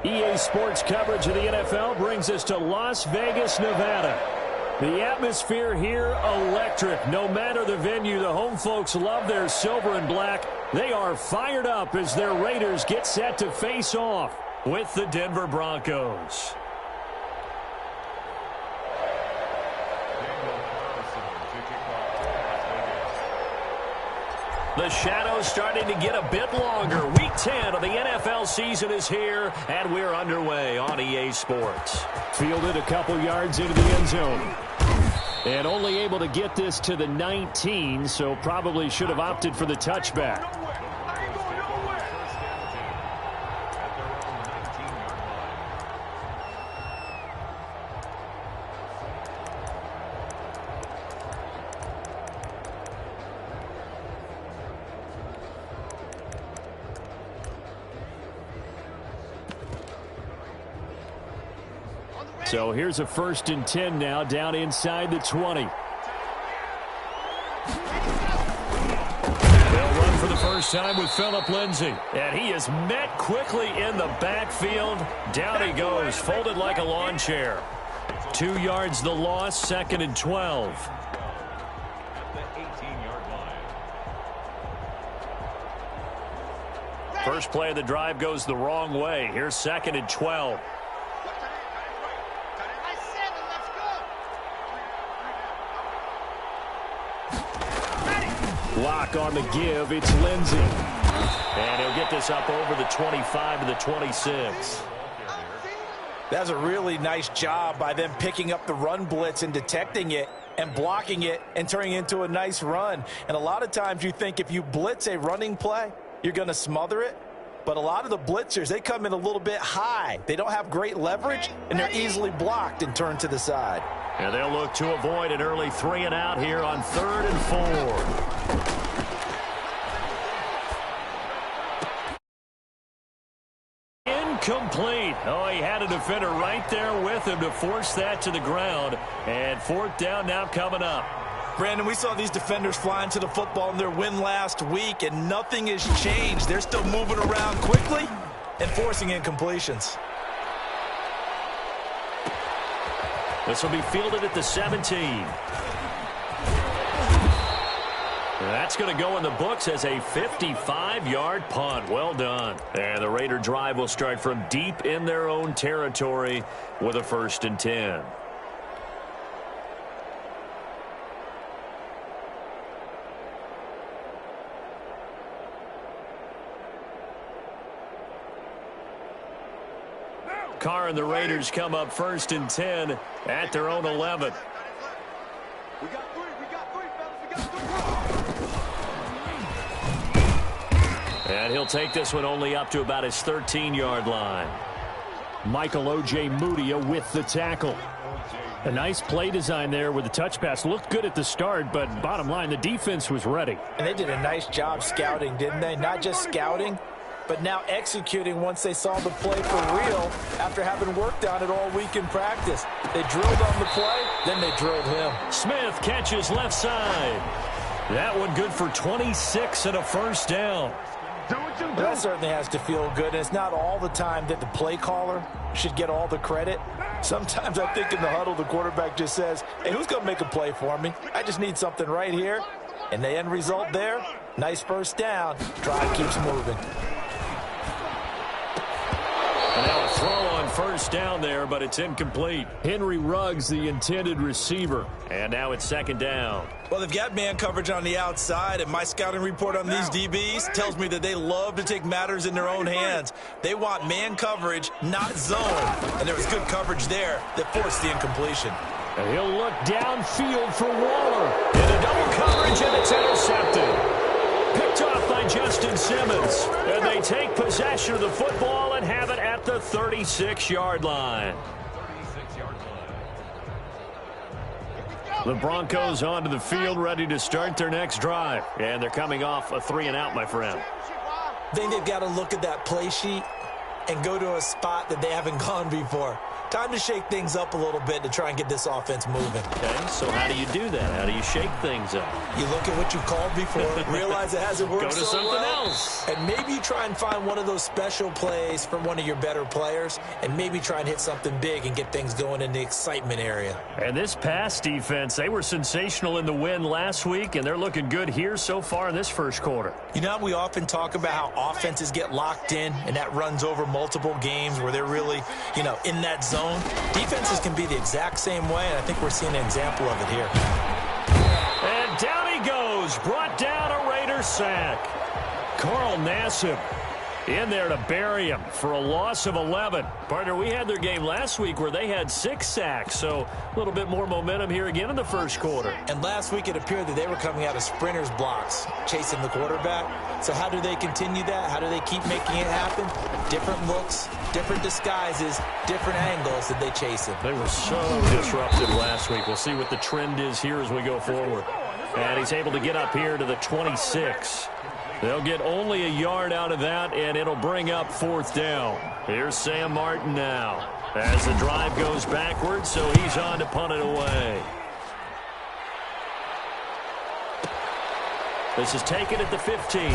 EA Sports coverage of the NFL brings us to Las Vegas, Nevada. The atmosphere here, electric. No matter the venue, the home folks love their silver and black. They are fired up as their Raiders get set to face off with the Denver Broncos. The shadow's starting to get a bit longer. Week 10 of the NFL season is here, and we're underway on EA Sports. Fielded a couple yards into the end zone. And only able to get this to the 19, so probably should have opted for the touchback. So here's a 1st and 10 now, down inside the 20. They'll run for the first time with Phillip Lindsay. And he is met quickly in the backfield. Down he goes, folded like a lawn chair. 2 yards the loss, 2nd and 12. First play of the drive goes the wrong way. Here's 2nd and 12. Lock on the give. It's Lindsay. And he'll get this up over the 25 to the 26. That's a really nice job by them picking up the run blitz and detecting it and blocking it and turning it into a nice run. And a lot of times you think if you blitz a running play, you're going to smother it. But a lot of the blitzers, they come in a little bit high. They don't have great leverage, and they're easily blocked and turned to the side. And they'll look to avoid an early 3 and out here on 3rd and 4. Incomplete. Oh, he had a defender right there with him to force that to the ground. And 4th down now coming up. Brandon, we saw these defenders flying to the football in their win last week, and nothing has changed. They're still moving around quickly and forcing incompletions. This will be fielded at the 17. That's going to go in the books as a 55-yard punt. Well done. And the Raider drive will start from deep in their own territory with a 1st and 10. Carr and the Raiders come up 1st and 10 at their own 11. We got three, fellas. We got three. And he'll take this one only up to about his 13-yard line. Michael O.J. Mudia with the tackle. A nice play design there with the touch pass. Looked good at the start, but bottom line, the defense was ready. And they did a nice job scouting, didn't they? Not just scouting, but now executing once they saw the play for real after having worked on it all week in practice. They drilled on the play, then they drilled him. Smith catches left side. That one good for 26 and a 1st down. Well, that certainly has to feel good. And it's not all the time that the play caller should get all the credit. Sometimes I think in the huddle, the quarterback just says, hey, who's going to make a play for me? I just need something right here. And the end result there, nice 1st down. Drive keeps moving. And now a throw on 1st down there, but it's incomplete. Henry Ruggs, the intended receiver. And now it's 2nd down. Well, they've got man coverage on the outside, and my scouting report on these DBs tells me that they love to take matters in their own hands. They want man coverage, not zone. And there was good coverage there that forced the incompletion. And he'll look downfield for Waller. In a double coverage, and it's intercepted. Picked off by Justin Simmons. And they take possession of the football and have it at the 36-yard line. The Broncos onto the field, ready to start their next drive. And they're coming off a 3 and out, my friend. I think they've got to look at that play sheet and go to a spot that they haven't gone before. time to shake things up a little bit to try and get this offense moving. Okay, so how do you do that? How do you shake things up? You look at what you called before, realize it hasn't worked Go to so something well, else. and maybe you try and find one of those special plays from one of your better players, and maybe try and hit something big and get things going in the excitement area. And this pass defense, they were sensational in the win last week, and they're looking good here so far in this first quarter. You know, we often talk about how offenses get locked in, and that runs over multiple games where they're really, you know, in that zone. Defenses can be the exact same way, and I think we're seeing an example of it here. And down he goes, brought down a Raider sack. Carl Nassib in there to bury him for a loss of 11. Partner, we had their game last week where they had 6 sacks, so a little bit more momentum here again in the first quarter. And last week it appeared that they were coming out of sprinters blocks, chasing the quarterback. So how do they continue that? How do they keep making it happen? Different looks, different disguises, different angles that they chase him. They were so disruptive last week. We'll see what the trend is here as we go forward. And he's able to get up here to the 26. They'll get only a yard out of that, and it'll bring up 4th down. Here's Sam Martin now as the drive goes backwards, so he's on to punt it away. This is taken at the 15.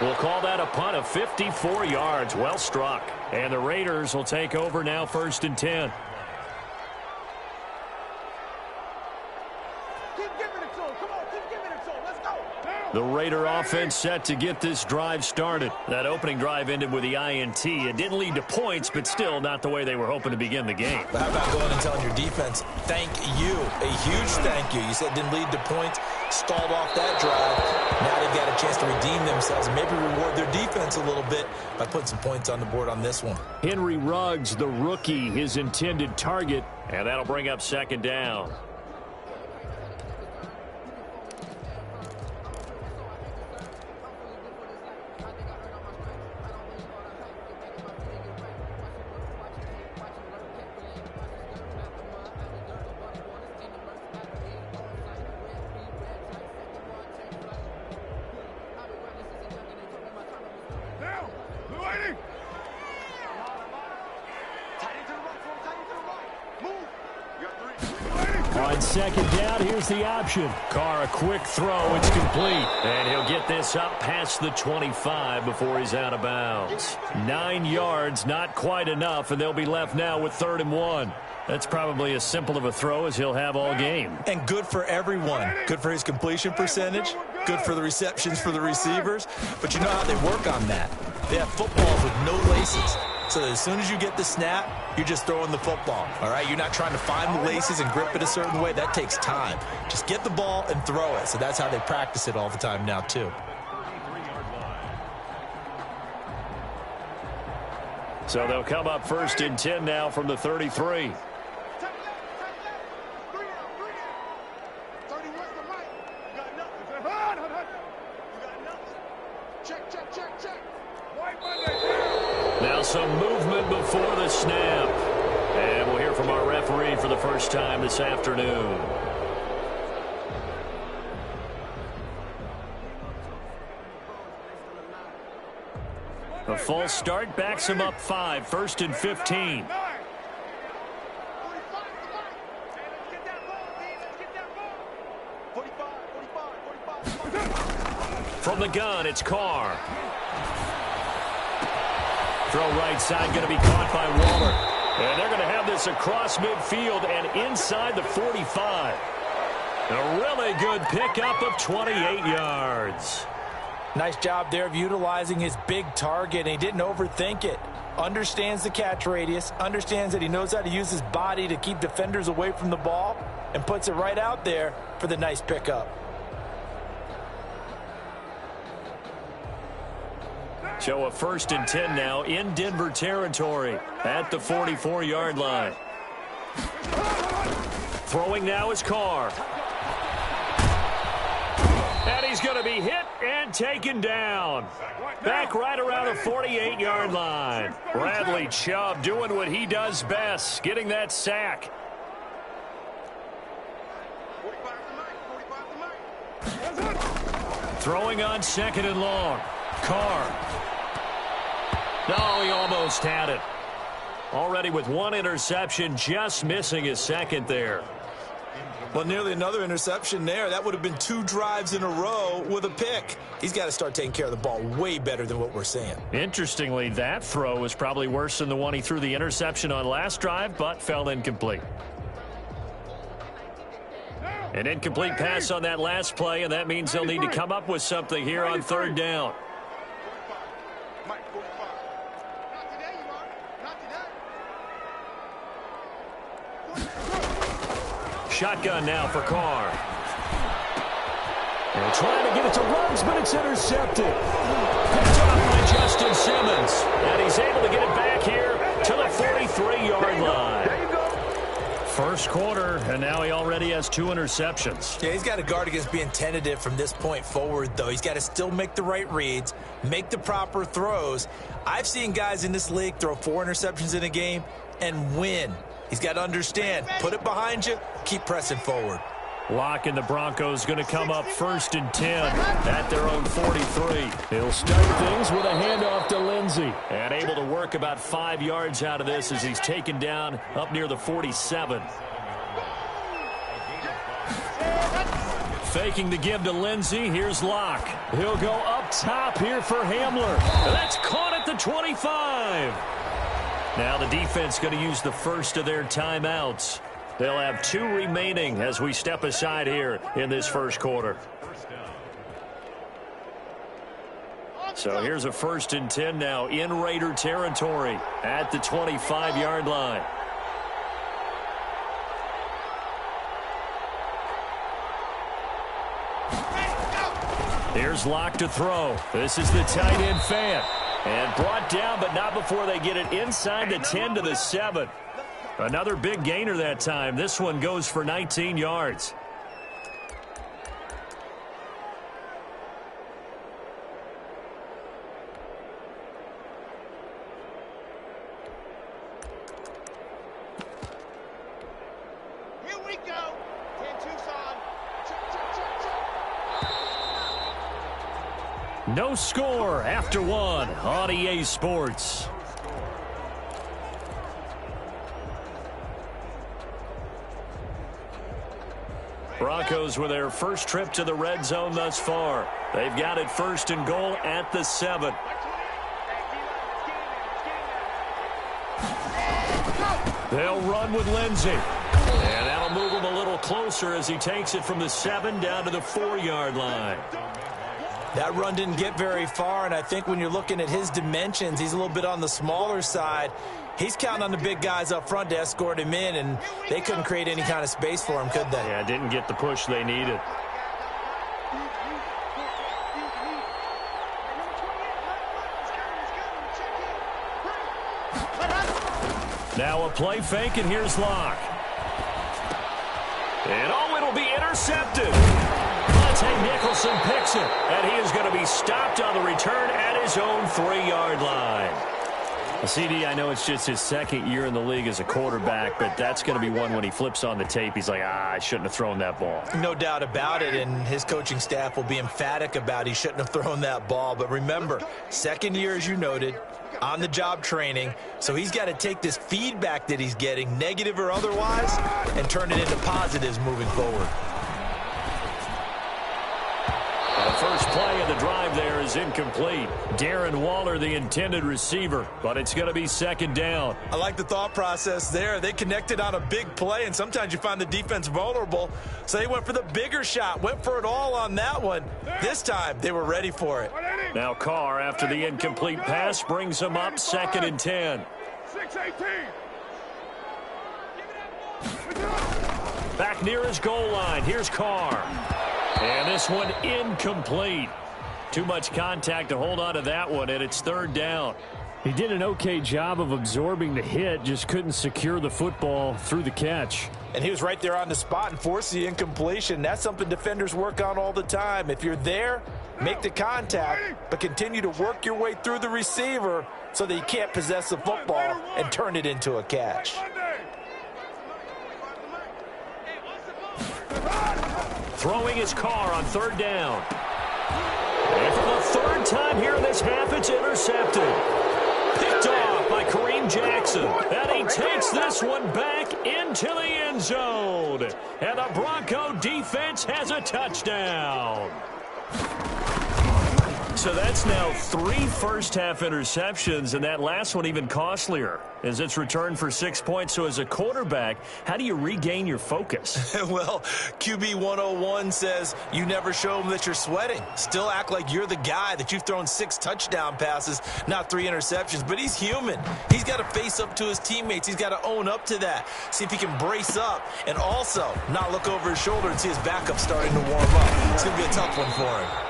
We'll call that a punt of 54 yards. Well struck. And the Raiders will take over now 1st and 10. The Raider offense set to get this drive started. That opening drive ended with the INT. It didn't lead to points, but still not the way they were hoping to begin the game. But how about going and telling your defense, thank you, a huge thank you. You said it didn't lead to points, stalled off that drive. Now they've got a chance to redeem themselves and maybe reward their defense a little bit by putting some points on the board on this one. Henry Ruggs, the rookie, his intended target, and that'll bring up 2nd down. On 2nd down, here's the option. Carr, a quick throw. It's complete. And he'll get this up past the 25 before he's out of bounds. 9 yards, not quite enough, and they'll be left now with 3rd and 1. That's probably as simple of a throw as he'll have all game. And good for everyone. Good for his completion percentage. Good for the receptions for the receivers. But you know how they work on that. They have footballs with no laces. So as soon as you get the snap, you're just throwing the football, all right? You're not trying to find the laces and grip it a certain way. That takes time. Just get the ball and throw it. So that's how they practice it all the time now, too. So they'll come up 1st and 10 now from the 33. Now some movement before the snap. And we'll hear from our referee for the first time this afternoon. A false start backs him up 5, 1st and 15. From the gun, it's Carr. Throw right side, going to be caught by Waller. And they're going to have this across midfield and inside the 45. A really good pickup of 28 yards. Nice job there of utilizing his big target, and he didn't overthink it. Understands the catch radius, understands that he knows how to use his body to keep defenders away from the ball, and puts it right out there for the nice pickup. So a 1st and 10 now in Denver territory at the 44-yard line. Throwing now is Carr. And he's going to be hit and taken down. Back right around the 48-yard line. Bradley Chubb doing what he does best, getting that sack. Throwing on 2nd and long. Carr. No, he almost had it. Already with one interception, just missing his second there. Well, nearly another interception there. That would have been 2 drives in a row with a pick. He's got to start taking care of the ball way better than what we're seeing. Interestingly, that throw was probably worse than the one he threw the interception on last drive, but fell incomplete. An incomplete pass on that last play, and that means they'll need to come up with something here on third down. Shotgun now for Carr. And trying to get it to Ruggs, but it's intercepted. Picked off by Justin Simmons. And he's able to get it back here to the 43-yard line. First quarter, and now he already has 2 interceptions. Yeah, he's got to guard against being tentative from this point forward, though. He's got to still make the right reads, make the proper throws. I've seen guys in this league throw 4 interceptions in a game and win. He's got to understand, put it behind you, keep pressing forward. Lock and the Broncos going to come up 1st and 10 at their own 43. He'll start things with a handoff to Lindsey. And able to work about 5 yards out of this as he's taken down up near the 47. Faking the give to Lindsey. Here's Locke. He'll go up top here for Hamler. That's caught at the 25. Now the defense going to use the first of their timeouts. They'll have 2 remaining as we step aside here in this first quarter. So here's a 1st and 10 now in Raider territory at the 25-yard line. Here's Locke to throw. This is the tight end Fya. And brought down, but not before they get it inside the 10 to the 7. Another big gainer that time. This one goes for 19 yards. Here we go. 10-2's on. No score after 1 on EA Sports. Broncos with their first trip to the red zone thus far. They've got it 1st and goal at the 7. They'll run with Lindsey. And that'll move him a little closer as he takes it from the 7 down to the 4-yard line. That run didn't get very far, and I think when you're looking at his dimensions, he's a little bit on the smaller side. He's counting on the big guys up front to escort him in, and they couldn't create any kind of space for him, could they? Yeah, didn't get the push they needed. Now a play fake, and here's Locke. And oh, it'll be intercepted. Nicholson picks it, and he is going to be stopped on the return at his own 3-yard line. CD, I know it's just his 2nd year in the league as a quarterback, but that's going to be one when he flips on the tape. He's like, I shouldn't have thrown that ball. No doubt about it, and his coaching staff will be emphatic about he shouldn't have thrown that ball. But remember, 2nd year, as you noted, on-the-job training, so he's got to take this feedback that he's getting, negative or otherwise, and turn it into positives moving forward. The first play of the drive there is incomplete. Darren Waller, the intended receiver, but it's going to be 2nd down. I like the thought process there. They connected on a big play, and sometimes you find the defense vulnerable, so they went for the bigger shot, went for it all on that one. This time, they were ready for it. Now Carr, after the incomplete pass, brings him up 2nd and 10. 6-18. Back near his goal line. Here's Carr. And this one incomplete. Too much contact to hold on to that one, and it's 3rd down. He did an okay job of absorbing the hit, just couldn't secure the football through the catch. And he was right there on the spot and forced the incompletion. That's something defenders work on all the time. If you're there, make the contact, but continue to work your way through the receiver so that you can't possess the football and turn it into a catch. Throwing his Carr on 3rd down. And for the 3rd time here in this half, it's intercepted. Picked off by Kareem Jackson. And he takes this one back into the end zone. And the Bronco defense has a touchdown. So that's now 3 first-half interceptions, and that last one even costlier as it's returned for 6 points. So as a quarterback, how do you regain your focus? Well, QB 101 says you never show them that you're sweating. Still act like you're the guy, that you've thrown 6 touchdown passes, not 3 interceptions. But he's human. He's got to face up to his teammates. He's got to own up to that. See if he can brace up and also not look over his shoulder and see his backup starting to warm up. It's going to be a tough one for him.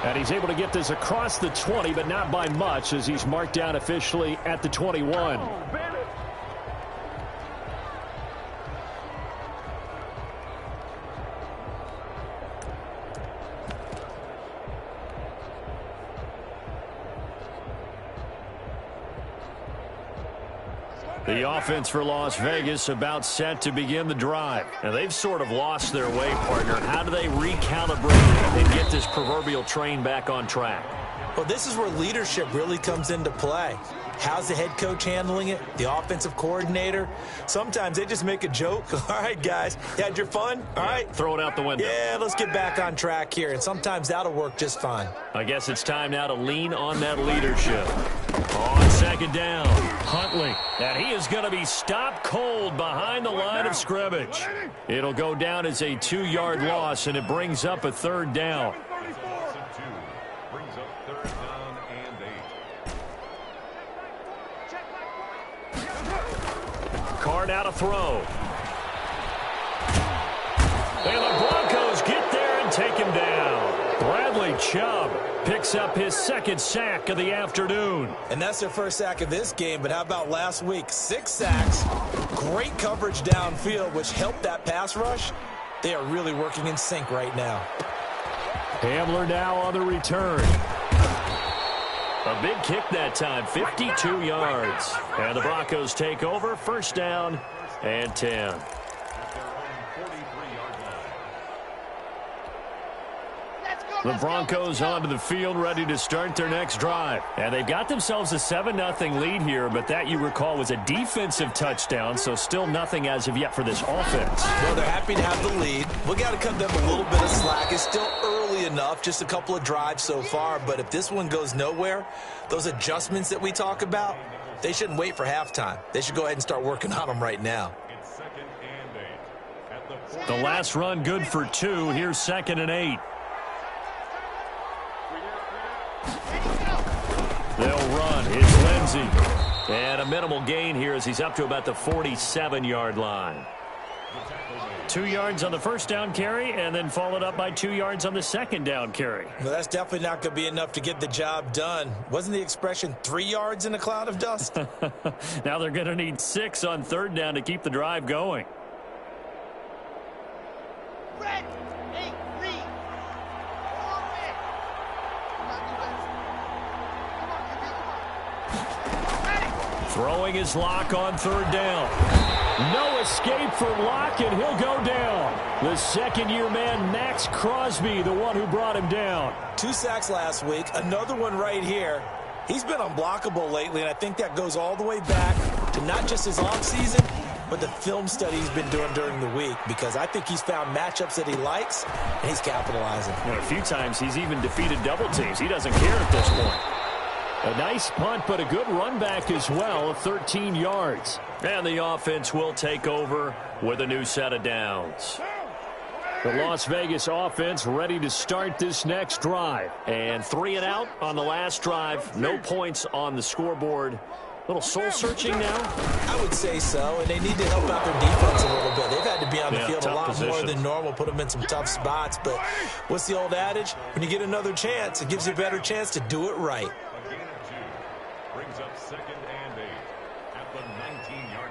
And he's able to get this across the 20, but not by much, as he's marked down officially at the 21. The offense for Las Vegas about set to begin the drive. And they've sort of lost their way, partner. How do they recalibrate and get this proverbial train back on track? Well, this is where leadership really comes into play. How's the head coach handling it? The offensive coordinator? Sometimes they just make a joke. All right, guys, you had your fun? All right. Throw it out the window. Yeah, let's get back on track here. And sometimes that'll work just fine. I guess it's time now to lean on that leadership. On second down, Huntley. And he is going to be stopped cold behind the line of scrimmage. It'll go down as a 2-yard loss, and it brings up a 3rd down. Card out a throw. And the Broncos get there and take him down. Bradley Chubb picks up his 2nd sack of the afternoon. And that's their 1st sack of this game, but how about last week? 6 sacks, great coverage downfield, which helped that pass rush. They are really working in sync right now. Hamler now on the return. A big kick that time, 52 yards. And the Broncos take over, 1st down and 10. The Broncos onto the field, ready to start their next drive. And they've got themselves a 7-0 lead here, but that, you recall, was a defensive touchdown, so still nothing as of yet for this offense. Well, they're happy to have the lead. We got to cut them a little bit of slack. It's still early enough, just a couple of drives so far, but if this one goes nowhere, those adjustments that we talk about, they shouldn't wait for halftime. They should go ahead and start working on them right now. The last run good for 2. Here's 2nd and 8. They'll run. It's Lindsey. And a minimal gain here as he's up to about the 47-yard line. 2 yards on the 1st down carry, and then followed up by 2 yards on the 2nd down carry. Well, that's definitely not going to be enough to get the job done. Wasn't the expression 3 yards in a cloud of dust? Now they're going to need 6 on 3rd down to keep the drive going. Throwing his Lock on 3rd down. No escape for Lock, and he'll go down. The 2nd-year man, Max Crosby, the one who brought him down. 2 sacks last week, another one right here. He's been unblockable lately, and I think that goes all the way back to not just his offseason, but the film study he's been doing during the week, because I think he's found matchups that he likes, and he's capitalizing. A few times he's even defeated double teams. He doesn't care at this point. A nice punt, but a good run back as well, 13 yards. And the offense will take over with a new set of downs. The Las Vegas offense ready to start this next drive. And 3 and out on the last drive. No points on the scoreboard. A little soul-searching now? I would say so, and they need to help out their defense a little bit. They've had to be on the field a lot more than normal, put them in some tough spots. But what's the old adage? When you get another chance, it gives you a better chance to do it right. Brings up 2nd and 8 at the 19-yard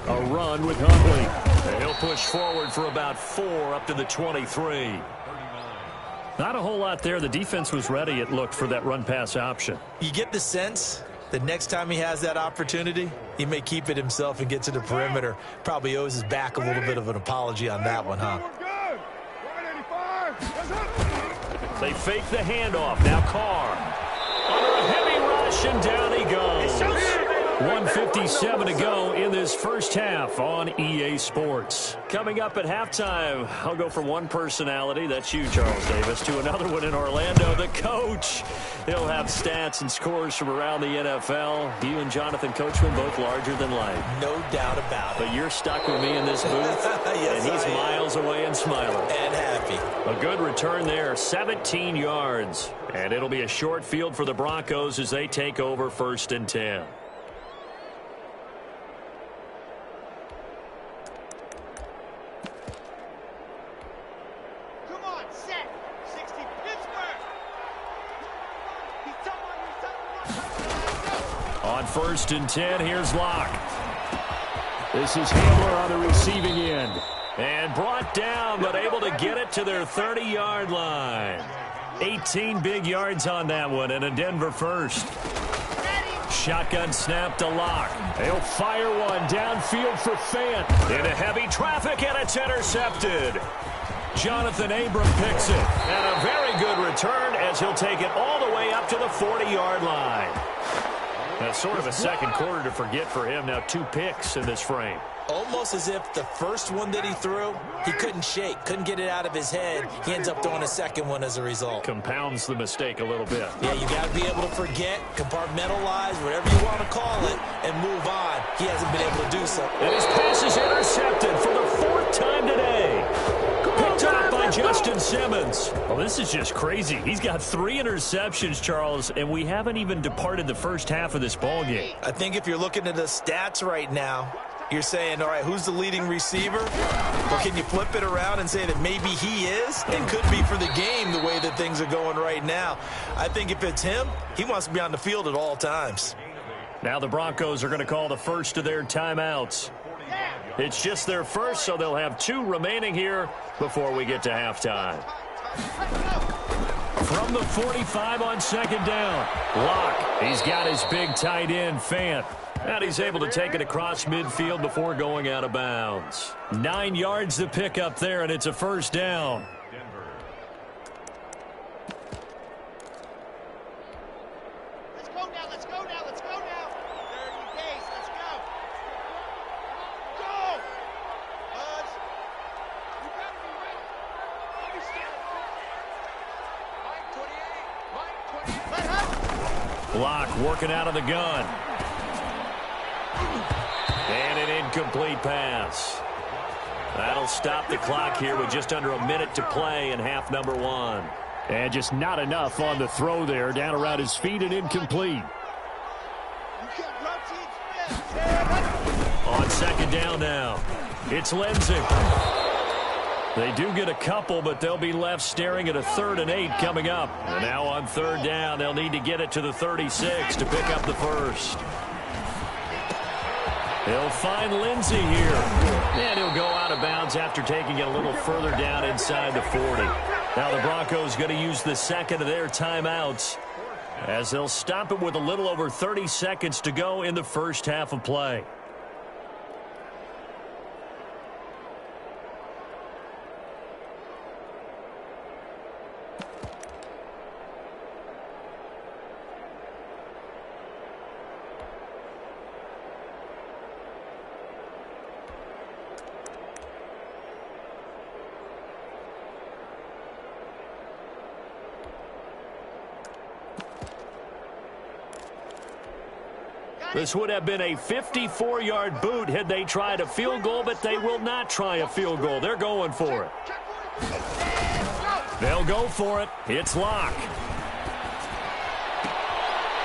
line. A run with Huntley. And he'll push forward for about 4 up to the 23. Not a whole lot there. The defense was ready, it looked, for that run-pass option. You get the sense that next time he has that opportunity, he may keep it himself and get to the perimeter. Probably owes his back a little bit of an apology on that one, huh? They fake the handoff. Now Carr. Under a heavy rush, and down he goes. 1:57 to go in this first half on EA Sports. Coming up at halftime, I'll go from one personality, that's you, Charles Davis, to another one in Orlando, the coach. He'll have stats and scores from around the NFL. You and Jonathan Coachman both larger than life. No doubt about it. But you're stuck with me in this booth, yes, and he's miles away and smiling. And happy. A good return there, 17 yards. And it'll be a short field for the Broncos as they take over 1st and 10. On 1st and 10, here's Locke. This is Hamler on the receiving end. And brought down, but able to get it to their 30-yard line. 18 big yards on that one, and a Denver first. Shotgun snap to Locke. He'll fire one downfield for Fant. Into heavy traffic, and it's intercepted. Jonathan Abram picks it. And a very good return as he'll take it all the way up to the 40-yard line. That's sort of a second quarter to forget for him. Now 2 picks in this frame. Almost as if the first one that he threw, he couldn't shake, couldn't get it out of his head. He ends up throwing a second one as a result. Compounds the mistake a little bit. Yeah, you got to be able to forget, compartmentalize, whatever you want to call it, and move on. He hasn't been able to do so. And his pass is intercepted for the 4th time today. Picked up by Justin Simmons. Well, this is just crazy. He's got 3 interceptions, Charles, and we haven't even departed the first half of this ballgame. I think if you're looking at the stats right now, you're saying, all right, who's the leading receiver? Or can you flip it around and say that maybe he is and could be for the game the way that things are going right now? I think if it's him, he wants to be on the field at all times. Now the Broncos are going to call the first of their timeouts. It's just their first, so they'll have 2 remaining here before we get to halftime. From the 45 on 2nd down, Locke. He's got his big tight end, Fant. And he's able to take it across midfield before going out of bounds. 9 yards to pick up there, and it's a 1st down. Let's go now, let's go now, let's go now. 30 days, let's go. Go! Buzz. You better be ready. Let me stand. Mike 28, Mike 28. Locke working out of the gun. And an incomplete pass. That'll stop the clock here with just under a minute to play in half number 1. And just not enough on the throw there. Down around his feet and incomplete. On 2nd down now, it's Lindsey. They do get a couple, but they'll be left staring at a 3rd and 8 coming up. And now on 3rd down, they'll need to get it to the 36 to pick up the first. They'll find Lindsey here. And he'll go out of bounds after taking it a little further down inside the 40. Now the Broncos going to use the 2nd of their timeouts as they'll stop it with a little over 30 seconds to go in the first half of play. This would have been a 54-yard boot had they tried a field goal, but they will not try a field goal. They're going for it. They'll go for it. It's Locke.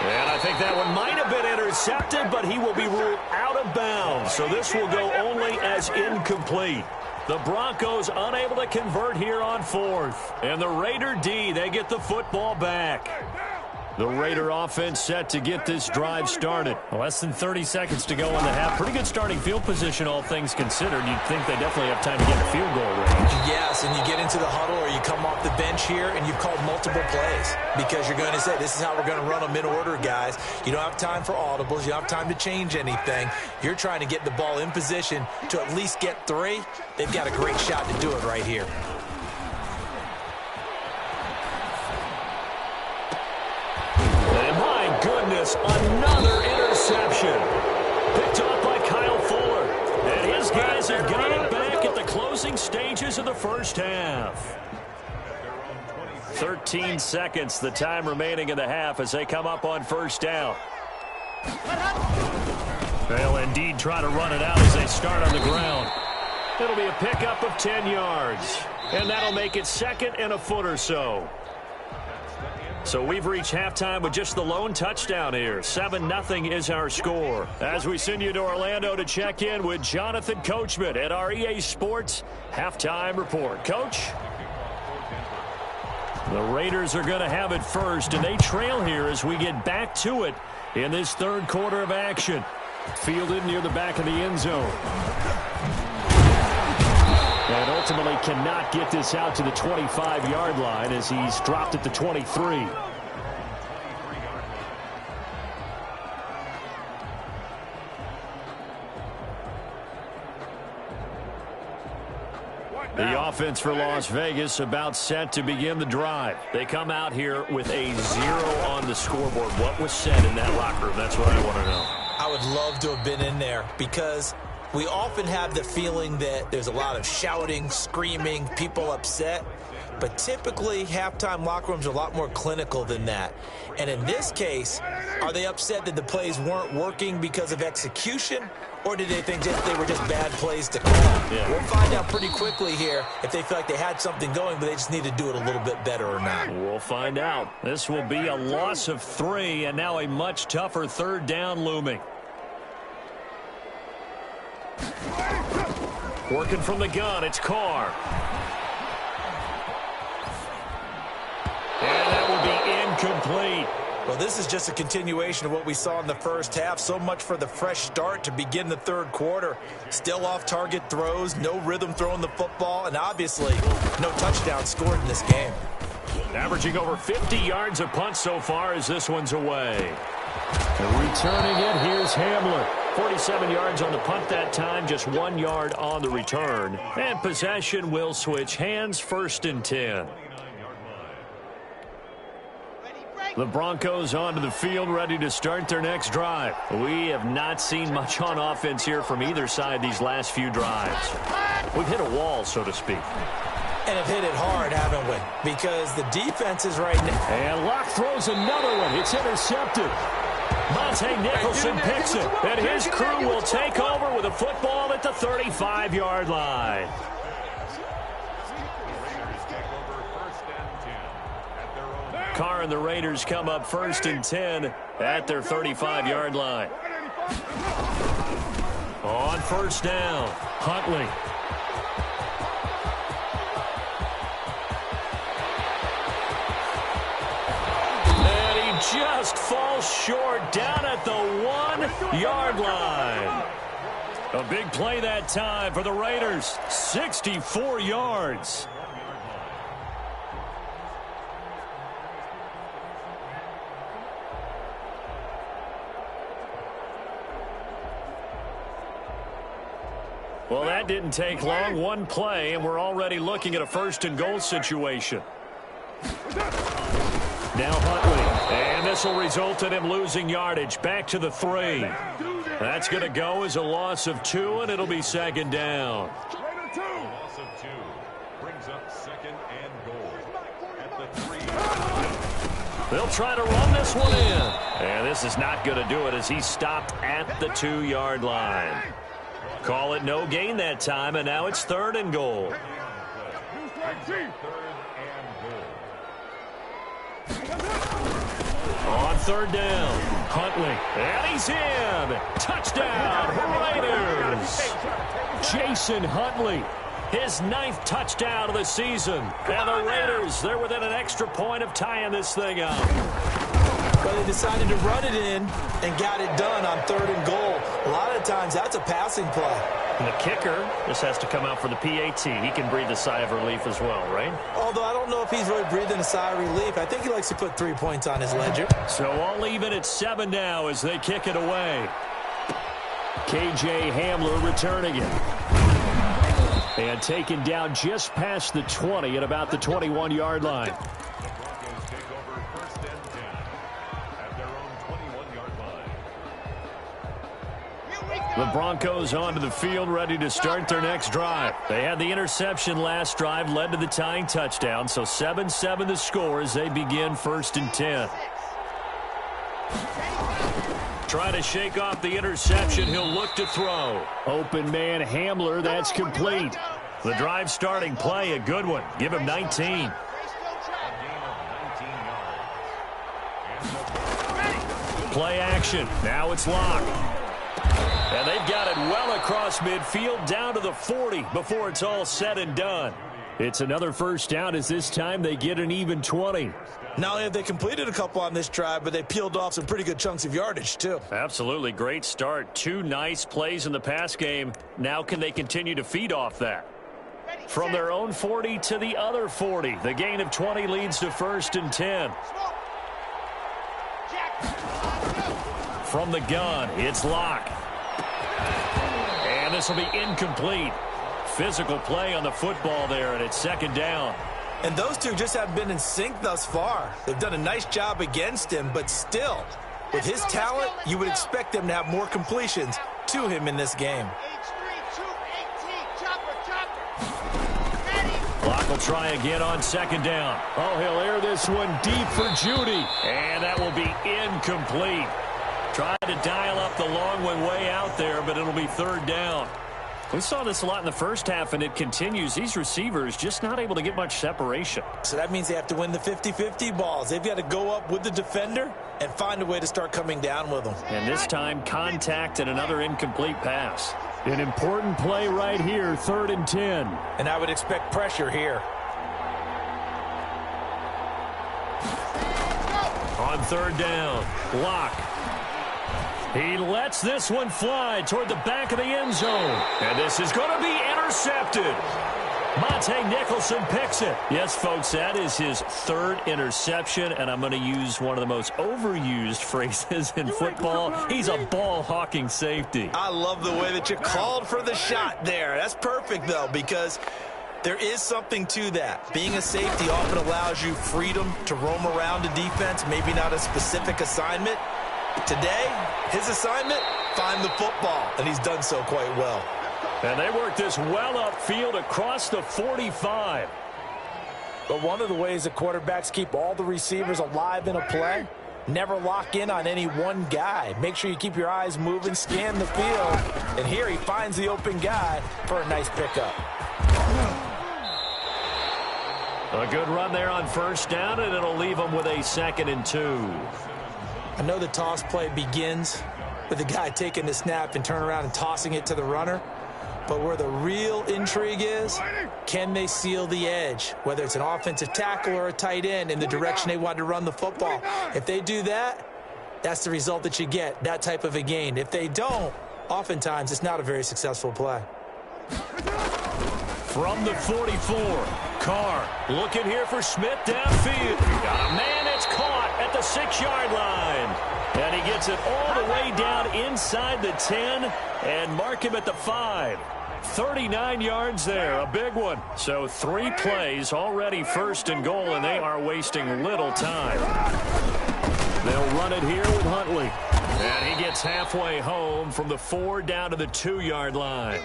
And I think that one might have been intercepted, but he will be ruled out of bounds. So this will go only as incomplete. The Broncos unable to convert here on 4th. And the Raider D, they get the football back. The Raider offense set to get this drive started. Less than 30 seconds to go in the half. Pretty good starting field position, all things considered. You'd think they definitely have time to get a field goal range. Yes, and you get into the huddle or you come off the bench here and you've called multiple plays because you're going to say, this is how we're going to run them in order, guys. You don't have time for audibles. You don't have time to change anything. You're trying to get the ball in position to at least get 3. They've got a great shot to do it right here. Vegas, another interception. Picked off by Kyle Fuller. And his guys have got it back at the closing stages of the first half. 13 seconds, the time remaining in the half as they come up on first down. They'll indeed try to run it out as they start on the ground. It'll be a pickup of 10 yards. And that'll make it second and a foot or so. So we've reached halftime with just the lone touchdown here. 7-0 is our score. As we send you to Orlando to check in with Jonathan Coachman at our EA Sports Halftime Report. Coach? The Raiders are going to have it first, and they trail here as we get back to it in this third quarter of action. Fielded near the back of the end zone. And ultimately cannot get this out to the 25-yard line as he's dropped at the 23. The offense for Las Vegas about set to begin the drive. They come out here with a 0 on the scoreboard. What was said in that locker room? That's what I want to know. I would love to have been in there because we often have the feeling that there's a lot of shouting, screaming, people upset. But typically, halftime locker rooms are a lot more clinical than that. And in this case, are they upset that the plays weren't working because of execution? Or did they think they were just bad plays to call? Yeah. We'll find out pretty quickly here if they feel like they had something going, but they just need to do it a little bit better or not. We'll find out. This will be a loss of 3, and now a much tougher third down looming. Working from the gun, it's Carr. And that will be incomplete. Well, this is just a continuation of what we saw in the first half. So much for the fresh start to begin the third quarter. Still off-target throws, no rhythm throwing the football, and obviously no touchdown scored in this game. Averaging over 50 yards a punt so far as this one's away. And returning it, here's Hamler. 47 yards on the punt that time, just 1 yard on the return. And possession will switch hands, 1st and 10. The Broncos onto the field, ready to start their next drive. We have not seen much on offense here from either side these last few drives. We've hit a wall, so to speak. And have hit it hard, haven't we? Because the defense is right now. And Locke throws another one. It's intercepted. Monte Nicholson picks it. And his crew will take over with a football at the 35-yard line. Carr and the Raiders come up 1st and 10 at their 35-yard line. On 1st down, Huntley. And he just falls short down at the 1-yard line. A big play that time for the Raiders. 64 yards. Well, that didn't take long. One play, and we're already looking at a 1st and goal situation. Now Huntley, and this will result in him losing yardage. Back to the 3. That's going to go as a loss of 2, and it'll be 2nd down. Loss of 2 brings up 2nd and goal at the 3. They'll try to run this one in. And this is not going to do it as he's stopped at the 2-yard line. Call it no gain that time, and now it's 3rd and goal. On 3rd down, Huntley, and he's in. Touchdown, Raiders. Jason Huntley, his 9th touchdown of the season. And the Raiders, they're within an extra point of tying this thing up. But they decided to run it in and got it done on 3rd and goal. A lot of times that's a passing play. And the kicker just has to come out for the PAT. He can breathe a sigh of relief as well, right? Although I don't know if he's really breathing a sigh of relief. I think he likes to put 3 points on his ledger. So all even at 7 now as they kick it away. KJ Hamler returning it. And taken down just past the 20 at about the 21-yard line. The Broncos onto the field, ready to start their next drive. They had the interception last drive, led to the tying touchdown, so 7-7 the score as they begin 1st and 10. Trying to shake off the interception. He'll look to throw. Open man Hamler. That's complete. The drive starting play, a good one. Give him 19. Play action. Now it's Locke. And they've got it well across midfield down to the 40 before it's all said and done. It's another first down as this time they get an even 20. Not only have they completed a couple on this drive, but they peeled off some pretty good chunks of yardage, too. Absolutely. Great start. 2 nice plays in the pass game. Now can they continue to feed off that? From their own 40 to the other 40. The gain of 20 leads to 1st and 10. From the gun, it's Locke. And this will be incomplete. Physical play on the football there, and it's 2nd down. And those two just haven't been in sync thus far. They've done a nice job against him, but still, with his talent, you would expect them to have more completions to him in this game. Locke will try again on 2nd down. Oh, he'll air this one deep for Judy. And that will be incomplete. Trying to dial up the long one way out there, but it'll be 3rd down. We saw this a lot in the first half, and it continues. These receivers just not able to get much separation. So that means they have to win the 50-50 balls. They've got to go up with the defender and find a way to start coming down with them. And this time, contact and another incomplete pass. An important play right here, 3rd and 10. And I would expect pressure here. On 3rd down, Locke. He lets this one fly toward the back of the end zone. And this is going to be intercepted. Monte Nicholson picks it. Yes, folks, that is his 3rd interception, and I'm going to use one of the most overused phrases in football. He's a ball-hawking safety. I love the way that you called for the shot there. That's perfect, though, because there is something to that. Being a safety often allows you freedom to roam around a defense, maybe not a specific assignment. Today, his assignment, find the football, and he's done so quite well. And they work this well upfield across the 45. But one of the ways that quarterbacks keep all the receivers alive in a play, never lock in on any one guy. Make sure you keep your eyes moving, scan the field, and here he finds the open guy for a nice pickup. A good run there on 1st down, and it'll leave him with a 2nd and 2. I know the toss play begins with the guy taking the snap and turning around and tossing it to the runner. But where the real intrigue is, can they seal the edge, whether it's an offensive tackle or a tight end, in the direction they want to run the football? If they do that, that's the result that you get, that type of a gain. If they don't, oftentimes it's not a very successful play. From the 44, Carr looking here for Smith downfield. Got a man that's caught at the 6-yard line. And he gets it all the way down inside the 10 and mark him at the 5. 39 yards there, a big one. So 3 plays, already 1st and goal, and they are wasting little time. They'll run it here with Huntley. And he gets halfway home from the 4 down to the 2-yard line.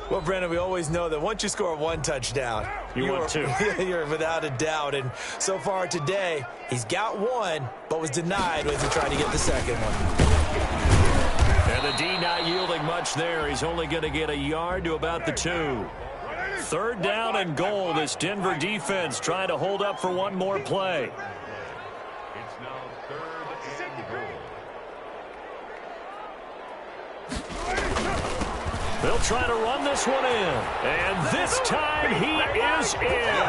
Well, Brandon, we always know that once you score 1 touchdown, you're 2. You're without a doubt. And so far today, he's got 1, but was denied as he tried to get the 2nd one. And the D not yielding much there. He's only going to get a yard to about the 2. 3rd down and goal. This Denver defense trying to hold up for one more play. It's now 3rd and goal. They'll try to run this one in. And this time he is in.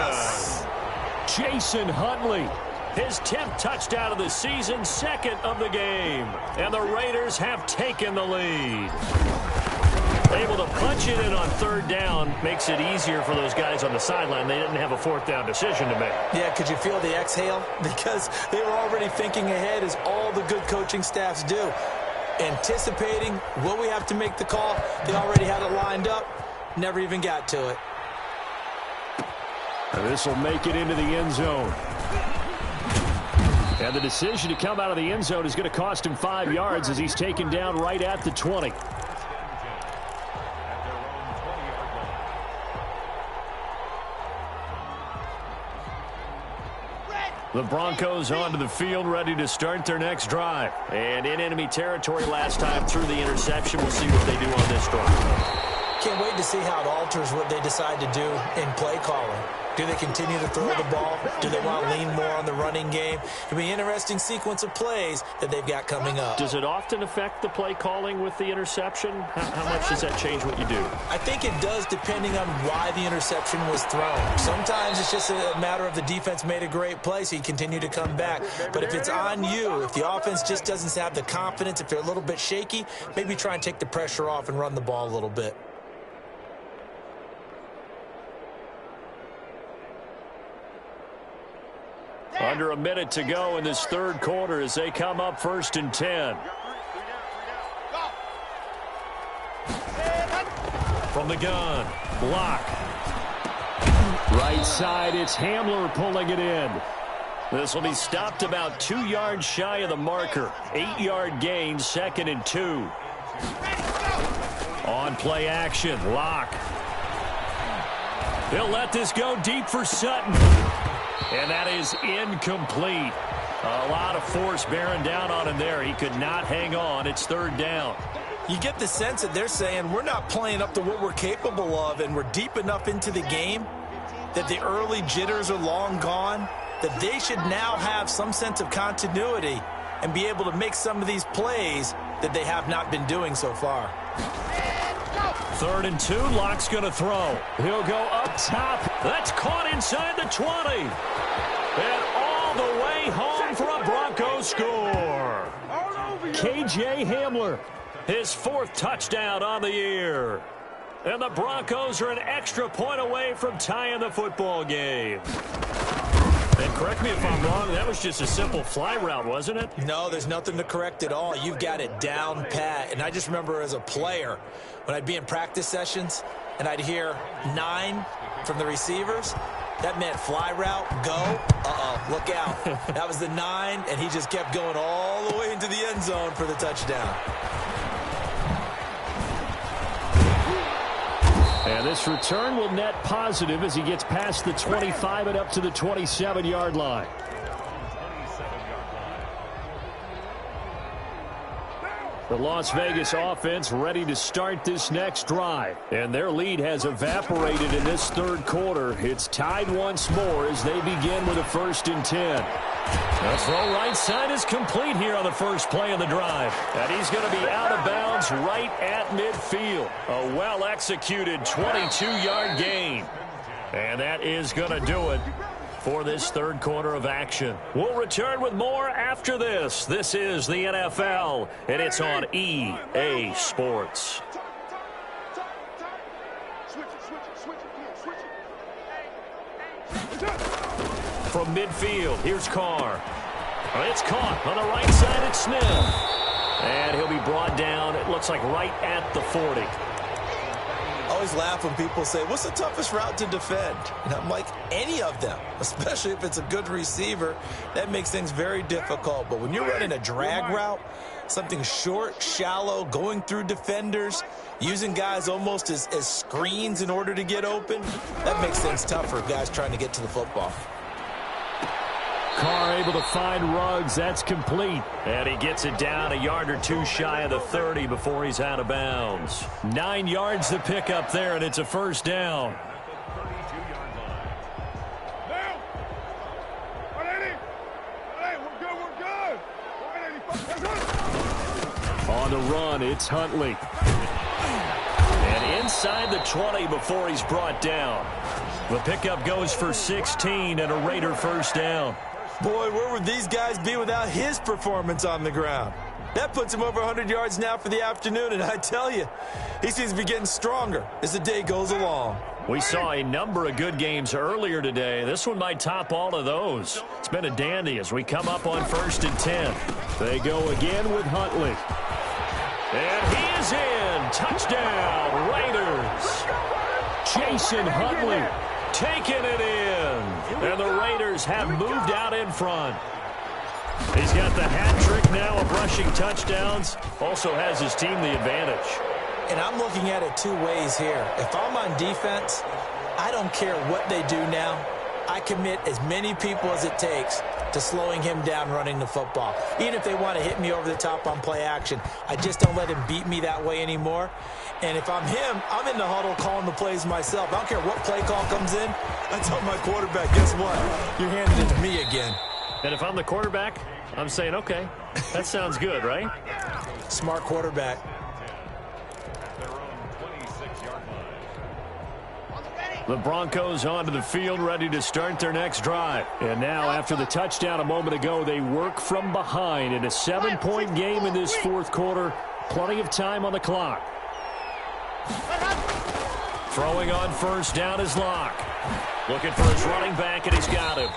Jason Huntley, his 10th touchdown of the season, 2nd of the game. And the Raiders have taken the lead. Able to punch it in on 3rd down makes it easier for those guys on the sideline. They didn't have a 4th down decision to make. Yeah, could you feel the exhale? Because they were already thinking ahead, as all the good coaching staffs do. Anticipating, will we have to make the call? They already had it lined up, never even got to it. And this will make it into the end zone. And the decision to come out of the end zone is going to cost him 5 yards as he's taken down right at the 20. The Broncos onto the field, ready to start their next drive. And in enemy territory last time through the interception. We'll see what they do on this drive. Can't wait to see how it alters what they decide to do in play calling. Do they continue to throw the ball? Do they want to lean more on the running game? It'll be an interesting sequence of plays that they've got coming up. Does it often affect the play calling with the interception? How much does that change what you do? I think it does, depending on why the interception was thrown. Sometimes it's just a matter of the defense made a great play, so you continue to come back. But if it's on you, if the offense just doesn't have the confidence, if they're a little bit shaky, maybe try and take the pressure off and run the ball a little bit. Under a minute to go in this third quarter as they come up 1st and 10. From the gun, block. Right side, it's Hamler pulling it in. This will be stopped about 2 yards shy of the marker. 8-yard gain, 2nd and 2. On play action, Lock. They'll let this go deep for Sutton. And that is incomplete. A lot of force bearing down on him there. He could not hang on. It's 3rd down. You get the sense that they're saying we're not playing up to what we're capable of, and we're deep enough into the game that the early jitters are long gone, that they should now have some sense of continuity and be able to make some of these plays that they have not been doing so far. 3rd and 2, Lock's going to throw. He'll go up top. That's caught inside the 20. And all the way home for a Broncos score. K.J. Hamler, his 4th touchdown on the year. And the Broncos are an extra point away from tying the football game. And correct me if I'm wrong, that was just a simple fly route, wasn't it? No, there's nothing to correct at all. You've got it down pat. And I just remember as a player, when I'd be in practice sessions and I'd hear 9 from the receivers, that meant fly route, go, look out. That was the 9, and he just kept going all the way into the end zone for the touchdown. And this return will net positive as he gets past the 25 and up to the 27-yard line. The Las Vegas offense ready to start this next drive. And their lead has evaporated in this third quarter. It's tied once more as they begin with a 1st and 10. The throw right side is complete here on the first play of the drive. And he's going to be out of bounds right at midfield. A well-executed 22-yard gain. And that is going to do it for this third quarter of action. We'll return with more after this. This is the NFL, and it's on EA Sports. From midfield, here's Carr. It's caught on the right side. It's Smith. And he'll be brought down, it looks like right at the 40. I always laugh when people say, what's the toughest route to defend? And I'm like, any of them, especially if it's a good receiver. That makes things very difficult. But when you're running a drag route, something short, shallow, going through defenders, using guys almost as screens in order to get open, that makes things tough for guys trying to get to the football. Carr able to find Ruggs. That's complete. And he gets it down a yard or two shy of the 30 before he's out of bounds. 9 yards to pick up there, and it's a first down. On the run, it's Huntley. And inside the 20 before he's brought down. The pickup goes for 16 and a Raider first down. Boy, where would these guys be without his performance on the ground? That puts him over 100 yards now for the afternoon, and I tell you, he seems to be getting stronger as the day goes along. We saw a number of good games earlier today. This one might top all of those. It's been a dandy as we come up on 1st and 10. They go again with Huntley. And he is in. Touchdown, Raiders. Jason Huntley taking it in. And the Raiders have moved out in front. He's got the hat trick now of rushing touchdowns. Also has his team the advantage. And I'm looking at it two ways here. If I'm on defense, I don't care what they do now. I commit as many people as it takes to slowing him down running the football. Even if they want to hit me over the top on play action, I just don't let him beat me that way anymore. And if I'm him, I'm in the huddle calling the plays myself. I don't care what play call comes in. I tell my quarterback, guess what? You're handing it to me again. And if I'm the quarterback, I'm saying, okay, that sounds good, right? Smart quarterback. The Broncos onto the field, ready to start their next drive. And now, after the touchdown a moment ago, they work from behind in a 7-point game in this fourth quarter. Plenty of time on the clock. Throwing on first down is Locke. Looking for his running back, and he's got him.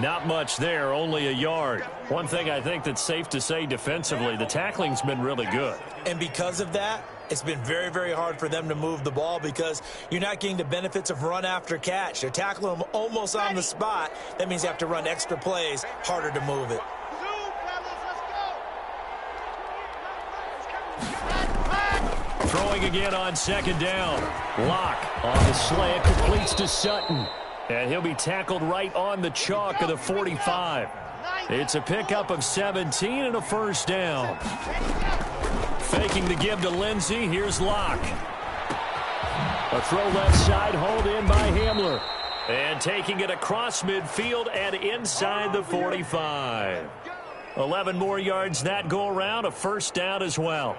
Not much there, only a yard. One thing I think that's safe to say defensively, the tackling's been really good. And because of that, it's been very, very hard for them to move the ball because you're not getting the benefits of run after catch. They're tackling them almost on the spot. That means you have to run extra plays, harder to move it. Throwing again on second down. Locke on the slant, completes to Sutton. And he'll be tackled right on the chalk of the 45. It's a pickup of 17 and a first down. Faking the give to Lindsey. Here's Locke. A throw left side, hauled in by Hamler. And taking it across midfield and inside the 45. 11 more yards that go around. A first down as well.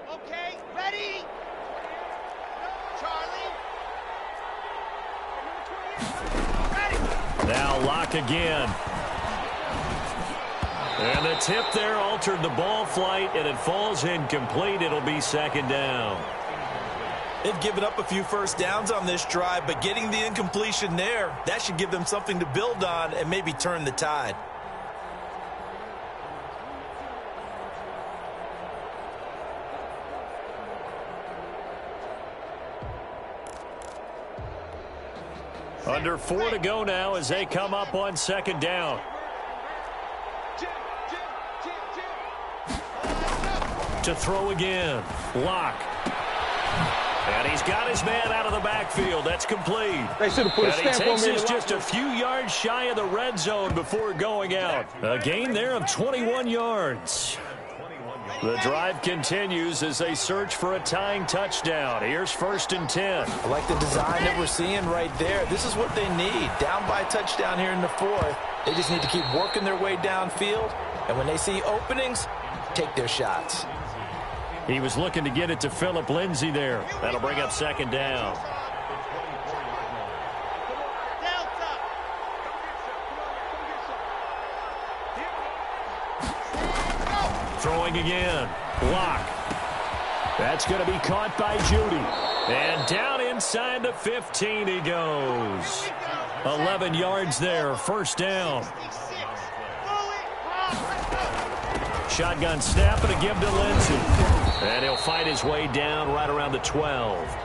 Okay, ready? Charlie. Ready. Now Locke again. And the tip there altered the ball flight, and it falls incomplete. It'll be second down. They've given up a few first downs on this drive, but getting the incompletion there, that should give them something to build on and maybe turn the tide. Under 4 to go now as they come up on second down. To throw again. Locke. And he's got his man out of the backfield. That's complete. They should have put a And he stamp on takes me. us just a few yards shy of the red zone before going out. A gain there of 21 yards. The drive continues as they search for a tying touchdown. Here's 1st and 10. I like the design that we're seeing right there. This is what they need. Down by a touchdown here in the 4th. They just need to keep working their way downfield. And when they see openings, take their shots. He was looking to get it to Phillip Lindsay there. That'll bring up second down. Throwing again. Locke. That's going to be caught by Judy. And down inside the 15 he goes. 11 yards there. First down. Shotgun snap and a give to Lindsey. And he'll fight his way down right around the 12.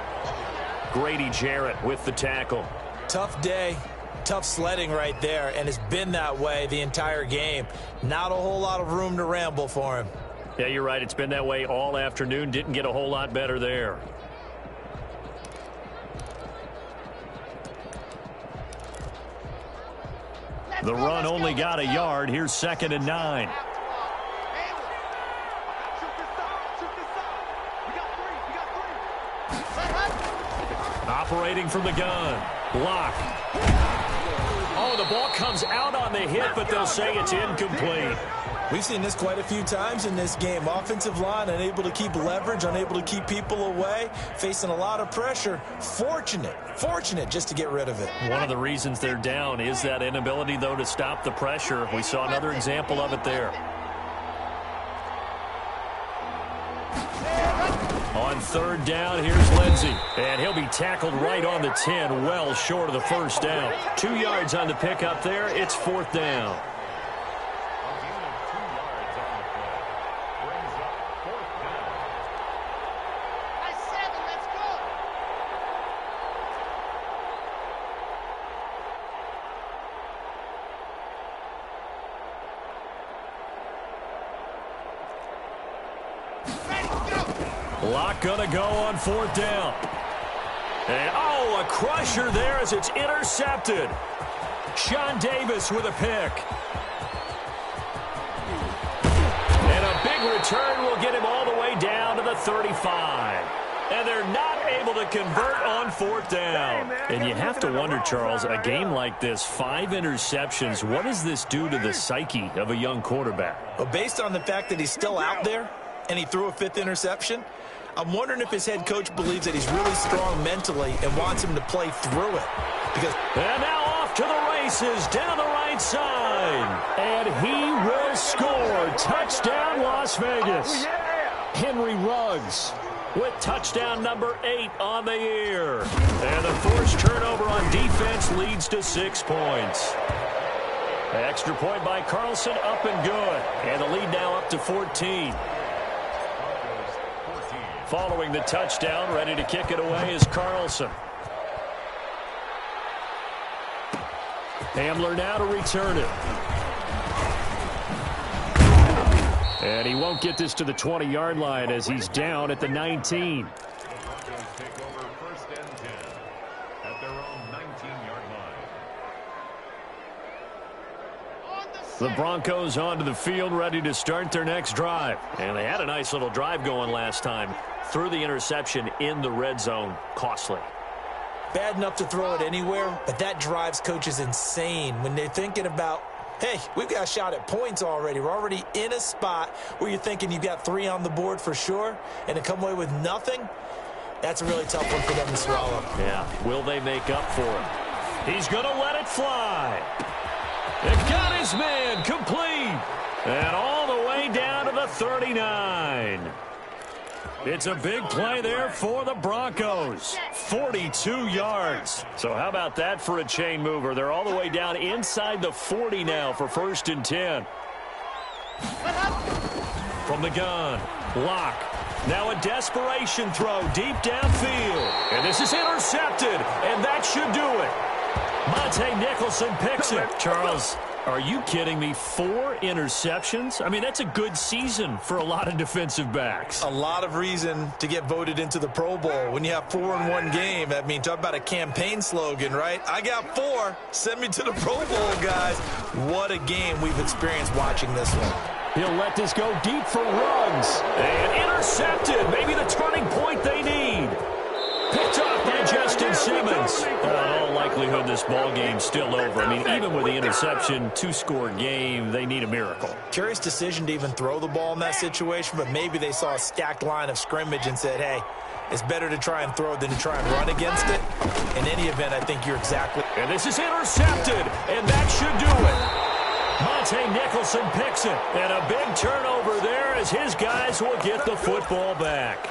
Grady Jarrett with the tackle. Tough day. Tough sledding right there, and it's been that way the entire game. Not a whole lot of room to ramble for him. Yeah, you're right. It's been that way all afternoon. Didn't get a whole lot better there. The run only got a yard. Here's 2nd and 9. Operating from the gun. Locke. Oh, the ball comes out on the hit, but they'll say it's incomplete. We've seen this quite a few times in this game. Offensive line unable to keep leverage, unable to keep people away, facing a lot of pressure. Fortunate just to get rid of it. One of the reasons they're down is that inability, though, to stop the pressure. We saw another example of it there. On 3rd down, here's Lindsey. And he'll be tackled right on the 10, well short of the first down. 2 yards on the pickup there. It's 4th down. Lock going to go on 4th down. And, oh, a crusher there as it's intercepted. Sean Davis with a pick. And a big return will get him all the way down to the 35. And they're not able to convert on 4th down. And you have to wonder, Charles, a game like this, 5 interceptions, what does this do to the psyche of a young quarterback? Well, based on the fact that he's still out there and he threw a 5th interception, I'm wondering if his head coach believes that he's really strong mentally and wants him to play through it. And now off to the races, down the right side. And he will score. Touchdown, Las Vegas. Henry Ruggs with touchdown number 8 on the year. And the forced turnover on defense leads to 6 points. Extra point by Carlson, up and good. And the lead now up to 14. Following the touchdown, ready to kick it away is Carlson. Hamler now to return it. And he won't get this to the 20-yard line as he's down at the 19. Broncos take over 1st and 10 at their own 19-yard line. The Broncos onto the field, ready to start their next drive. And they had a nice little drive going last time. Threw the interception in the red zone. Costly. Bad enough to throw it anywhere, but that drives coaches insane when they're thinking about, hey, we've got a shot at points already. We're already in a spot where you're thinking you've got 3 on the board for sure, and to come away with nothing, that's a really tough one for them to swallow. Yeah, will they make up for it? He's going to let it fly. It got his man complete. And all the way down to the 39. It's a big play there for the Broncos. 42 yards. So how about that for a chain mover? They're all the way down inside the 40 now for 1st and 10. From the gun, Lock. Now a desperation throw deep downfield. And this is intercepted, and that should do it. Monte Nicholson picks it. Charles, are you kidding me? 4 interceptions? I mean, that's a good season for a lot of defensive backs. A lot of reason to get voted into the Pro Bowl. When you have 4 in one game, I mean, talk about a campaign slogan, right? I got 4. Send me to the Pro Bowl, guys. What a game we've experienced watching this one. He'll let this go deep for Ruggs. And intercepted. Maybe the turning point they need. Picked off by Justin Simmons. In all likelihood, this ball game's still over. I mean, even with the interception, 2-score game, they need a miracle. Curious decision to even throw the ball in that situation, but maybe they saw a stacked line of scrimmage and said, hey, it's better to try and throw than to try and run against it. In any event, I think you're exactly... And this is intercepted, and that should do it. Monte Nicholson picks it, and a big turnover there as his guys will get the football back.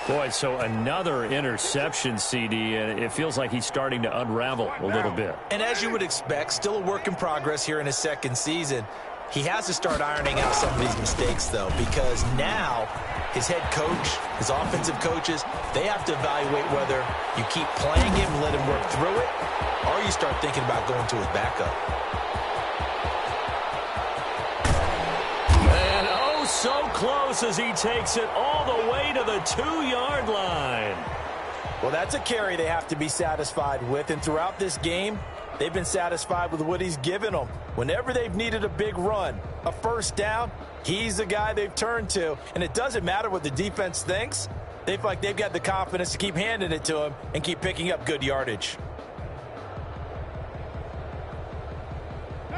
Boy, so another interception, CD, and it feels like he's starting to unravel a little bit. And as you would expect, still a work in progress here in his 2nd season. He has to start ironing out some of these mistakes, though, because now his head coach, his offensive coaches, they have to evaluate whether you keep playing him, let him work through it, or you start thinking about going to his backup. So close as he takes it all the way to the 2-yard line. Well, that's a carry they have to be satisfied with, and throughout this game, they've been satisfied with what he's given them. Whenever they've needed a big run, a 1st down, he's the guy they've turned to, and it doesn't matter what the defense thinks. They feel like they've got the confidence to keep handing it to him and keep picking up good yardage.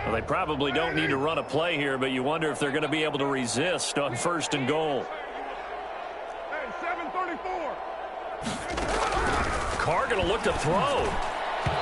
Well, they probably don't need to run a play here, but you wonder if they're going to be able to resist on 1st and goal. Hey, 734. Carr going to look to throw.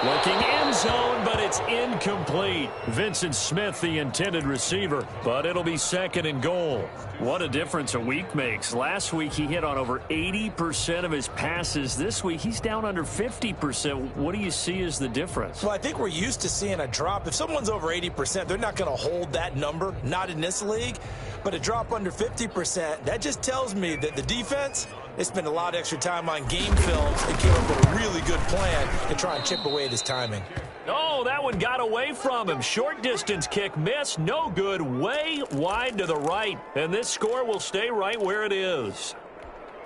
Looking end zone, but it's incomplete. Vincent Smith, the intended receiver, but it'll be 2nd and goal. What a difference a week makes. Last week, he hit on over 80% of his passes. This week, he's down under 50%. What do you see as the difference? Well, I think we're used to seeing a drop. If someone's over 80%, they're not going to hold that number, not in this league. But a drop under 50%, that just tells me that the defense, they spent a lot of extra time on game films and came up with a really good plan to try and chip away at his timing. Oh, that one got away from him. Short distance kick missed. No good. Way wide to the right. And this score will stay right where it is.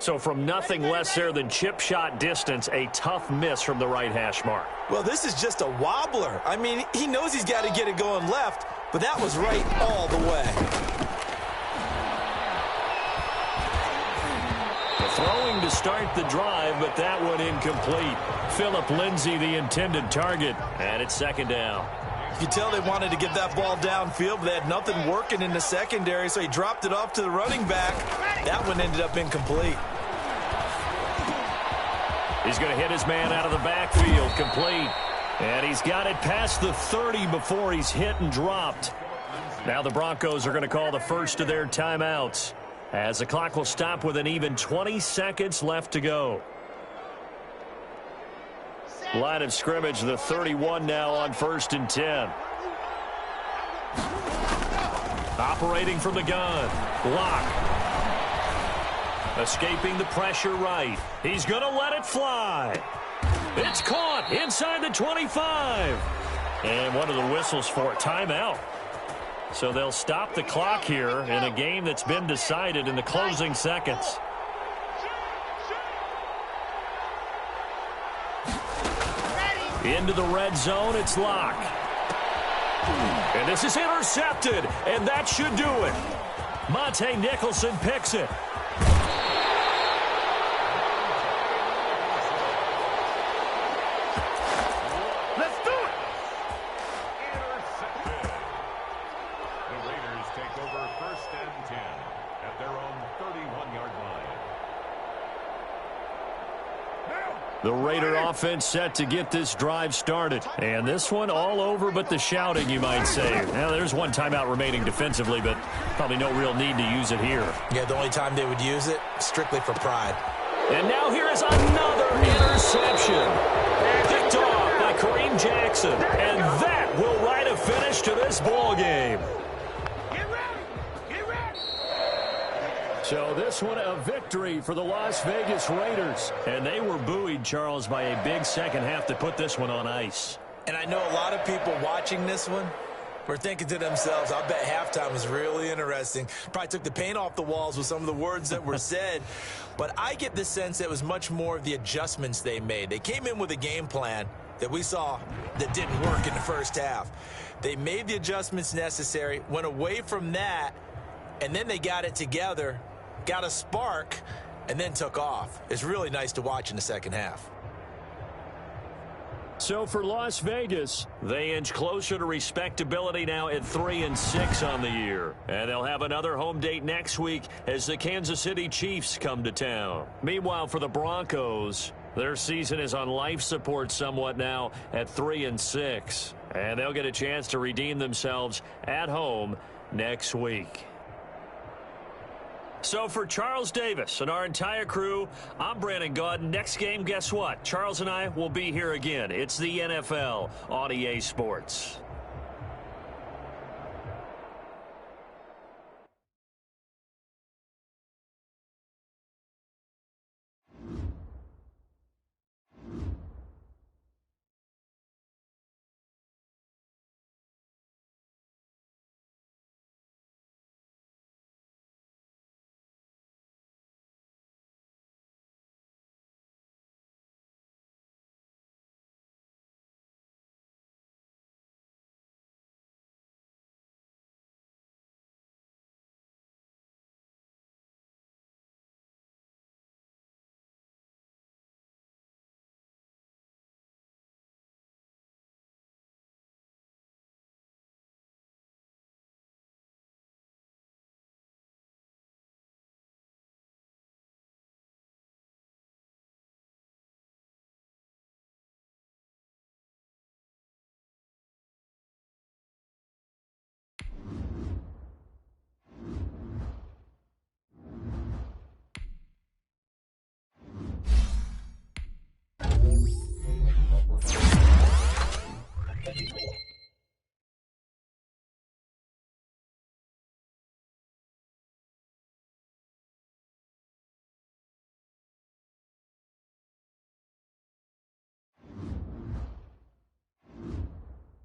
So from nothing less there than chip shot distance, a tough miss from the right hash mark. Well, this is just a wobbler. I mean, he knows he's got to get it going left, but that was right all the way. Throwing to start the drive, but that one incomplete. Phillip Lindsay, the intended target, and it's second down. You could tell they wanted to get that ball downfield, but they had nothing working in the secondary, so he dropped it off to the running back. That one ended up incomplete. He's going to hit his man out of the backfield, complete. And he's got it past the 30 before he's hit and dropped. Now the Broncos are going to call the first of their timeouts, as the clock will stop with an even 20 seconds left to go. Line of scrimmage, the 31 now on 1st and 10. Operating from the gun. Lock. Escaping the pressure right. He's going to let it fly. It's caught inside the 25. And one of the whistles for timeout. So they'll stop the clock here in a game that's been decided in the closing seconds. Into the red zone, it's Lock. And this is intercepted, and that should do it. Monte Nicholson picks it. Let's do it! Intercepted. The Raiders take over 1st and 10 at their own 31-yard line. The Raider offense set to get this drive started. And this one all over but the shouting, you might say. Now, there's one timeout remaining defensively, but probably no real need to use it here. Yeah, the only time they would use it, strictly for pride. And now here is another interception. Picked off by Kareem Jackson. And that will write a finish to this ball game. So this one a victory for the Las Vegas Raiders. And they were buoyed, Charles, by a big second half to put this one on ice. And I know a lot of people watching this one were thinking to themselves, I bet halftime was really interesting. Probably took the paint off the walls with some of the words that were said. But I get the sense that it was much more of the adjustments they made. They came in with a game plan that we saw that didn't work in the first half. They made the adjustments necessary, went away from that, and then they got it together, got a spark, and then took off. It's really nice to watch in the second half. So for Las Vegas, they inch closer to respectability now at 3-6 on the year. And they'll have another home date next week as the Kansas City Chiefs come to town. Meanwhile, for the Broncos, their season is on life support somewhat now at 3-6. And they'll get a chance to redeem themselves at home next week. So for Charles Davis and our entire crew, I'm Brandon Gaudin. Next game, guess what? Charles and I will be here again. It's the NFL on EA Sports.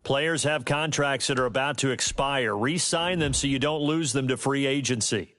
Players have contracts that are about to expire. Re-sign them so you don't lose them to free agency.